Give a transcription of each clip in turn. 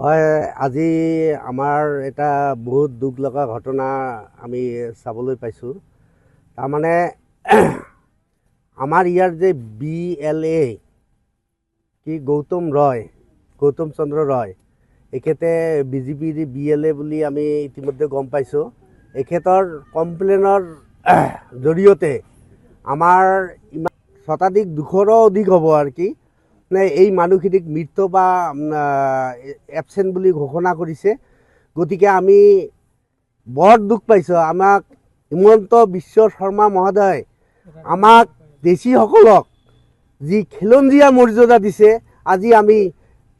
হয়, আজি আমাৰ এটা বহুত দুখ লগা ঘটনা আমি চাবলৈ পাইছোঁ। তাৰমানে আমাৰ ইয়াৰ যে BLA কি গৌতম চন্দ্ৰ ৰয়, এখেতে BJPৰ BLA বুলি আমি ইতিমধ্যে গম পাইছোঁ। এখেতৰ কমপ্লেইনৰ জৰিয়তে আমাৰ ইমান শতাধিক 200ৰো অধিক হ'ব আৰু কি এই মানুহখিনিক মৃত বা এবচেণ্ট বুলি ঘোষণা কৰিছে। গতিকে আমি বৰ দুখ পাইছোঁ। আমাক হিমন্ত বিশ্ব শৰ্মা মহোদয় আমাক দেশীসকলক যি খিলঞ্জীয়া মৰ্যাদা দিছে, আজি আমি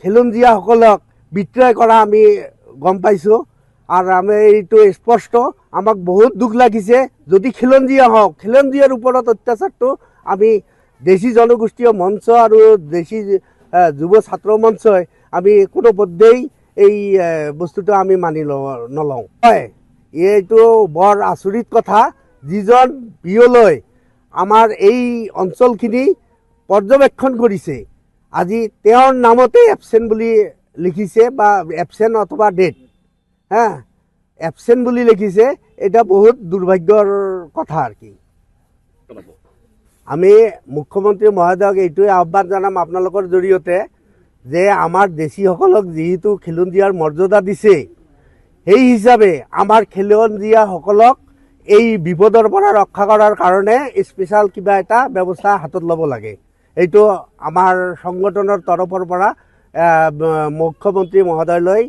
খিলঞ্জীয়াসকলক বিত্ৰয় কৰা আমি গম পাইছোঁ। আৰু আমি এইটো স্পষ্ট, আমাক বহুত দুখ লাগিছে। যদি খিলঞ্জীয়া হওক, খিলঞ্জীয়াৰ ওপৰত অত্যাচাৰটো আমি দেশী জনগোষ্ঠীয় মঞ্চ আৰু দেশী যুৱ ছাত্ৰ মঞ্চই আমি কোনোপধ্যেই এই বস্তুটো আমি মানি নলওঁ। হয়, এইটো বৰ আচৰিত কথা। যিজন বিয়লৈ আমাৰ এই অঞ্চলখিনি পৰ্যবেক্ষণ কৰিছে, আজি তেওঁৰ নামতে এবচেণ্ট বুলি লিখিছে বা এবচেণ্ট অথবা ডেট, এবচেণ্ট বুলি লিখিছে। এটা বহুত দুৰ্ভাগ্যৰ কথা আৰু কি। আমি মুখ্যমন্ত্ৰী মহোদয়ক এইটোৱে আহ্বান জনাম আপোনালোকৰ জৰিয়তে যে আমাৰ দেশীসকলক যিহেতু খিলঞ্জীয়াৰ মৰ্যাদা দিছে, সেই হিচাপে আমাৰ খিলঞ্জীয়াসকলক এই বিপদৰ পৰা ৰক্ষা কৰাৰ কাৰণে স্পেচিয়েল কিবা এটা ব্যৱস্থা হাতত ল'ব লাগে। এইটো আমাৰ সংগঠনৰ তৰফৰ পৰা মুখ্যমন্ত্ৰী মহোদয়লৈ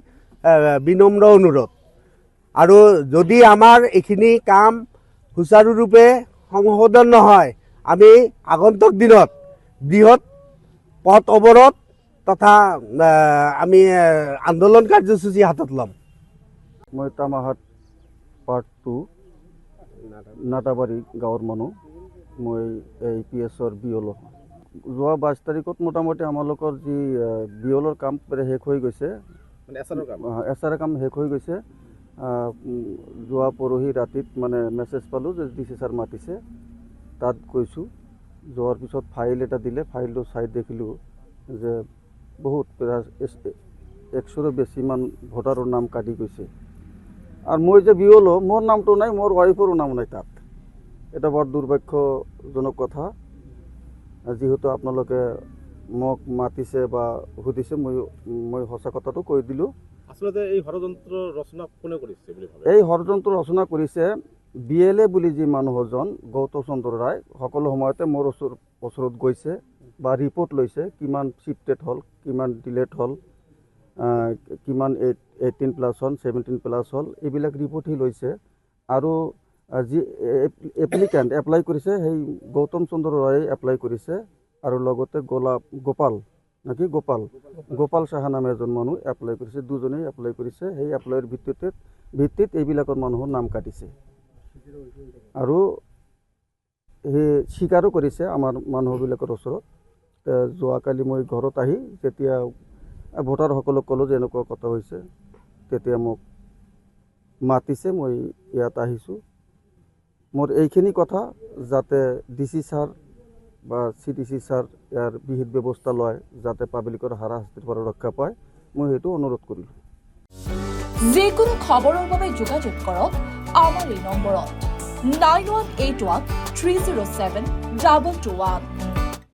বিনম্ৰ অনুৰোধ। আৰু যদি আমাৰ এইখিনি কাম সুচাৰুৰূপে সংশোধন নহয়, আমি আগন্তুক দিনত বৃহৎ পথ অৱৰোধ তথা আমি আন্দোলন কাৰ্যসূচী হাতত ল'ম। মই তামাহাট পাৰ্ট 2 নাটাবাৰী গাঁৱৰ মানুহ। মই APSৰ BLO। যোৱা 22 তাৰিখত মোটামুটি আমালোকৰ যি BLOৰ কাম শেষ হৈ গৈছে, এছআৰৰ কাম শেষ হৈ গৈছে। যোৱা পৰহি ৰাতিত মানে মেছেজ পালোঁ যে DC ছাৰ মাতিছে, তাত গৈছোঁ। যোৱাৰ পিছত ফাইল এটা দিলে, ফাইলটো চাই দেখিলোঁ যে বহুত 100ৰো বেছিমান ভোটাৰৰ নাম কাটি গৈছে। আৰু মই যে BLO, মোৰ নামটো নাই, মোৰ ৱাইফৰো নাম নাই তাত। এটা বৰ দুৰ্ভাগ্যজনক কথা। যিহেতু আপোনালোকে মোক মাতিছে বা সুধিছে, মই সঁচা কথাটো কৈ দিলোঁ। আচলতে এই ষড়যন্ত্ৰ ৰচনা কোনে কৰিছে বুলি ভাবে? এই ষড়যন্ত্ৰ ৰচনা কৰিছে BLA বুলি যি মানুহজন গৌতম চন্দ্ৰ ৰায়। সকলো সময়তে মোৰ ওচৰত গৈছে বা ৰিপৰ্ট লৈছে, কিমান শিফটেড হ'ল, কিমান ডিলেট হ'ল, কিমান 18+ হ'ল, 17+ হ'ল, এইবিলাক ৰিপৰ্ট সি লৈছে। আৰু যি এপ্লাই কৰিছে, সেই গৌতম চন্দ্ৰ ৰায়ে এপ্লাই কৰিছে। আৰু লগতে গোপাল সাহা নামে এজন মানুহ এপ্লাই কৰিছে। দুজনেই এপ্লাই কৰিছে। সেই এপ্লাইৰ ভিত্তিত এইবিলাকৰ মানুহৰ নাম কাটিছে। আৰু সেই স্বীকাৰো কৰিছে আমাৰ মানুহবিলাকৰ ওচৰত। যোৱাকালি মই ঘৰত আহি যেতিয়া ভোটাৰসকলক ক'লোঁ যে এনেকুৱা কথা হৈছে, তেতিয়া মোক মাতিছে, মই ইয়াত আহিছোঁ। মোৰ এইখিনি কথা যাতে DC ছাৰ বা CDC ছাৰ ইয়াৰ বিহিত ব্যৱস্থা লয়, যাতে পাব্লিকৰ হাৰাশাস্তিৰ পৰা ৰক্ষা পায়, মই সেইটো অনুৰোধ কৰিলোঁ। যিকোনো খবৰৰ বাবে যোগাযোগ কৰক আমাৰ এই নম্বৰত 9181 307 221।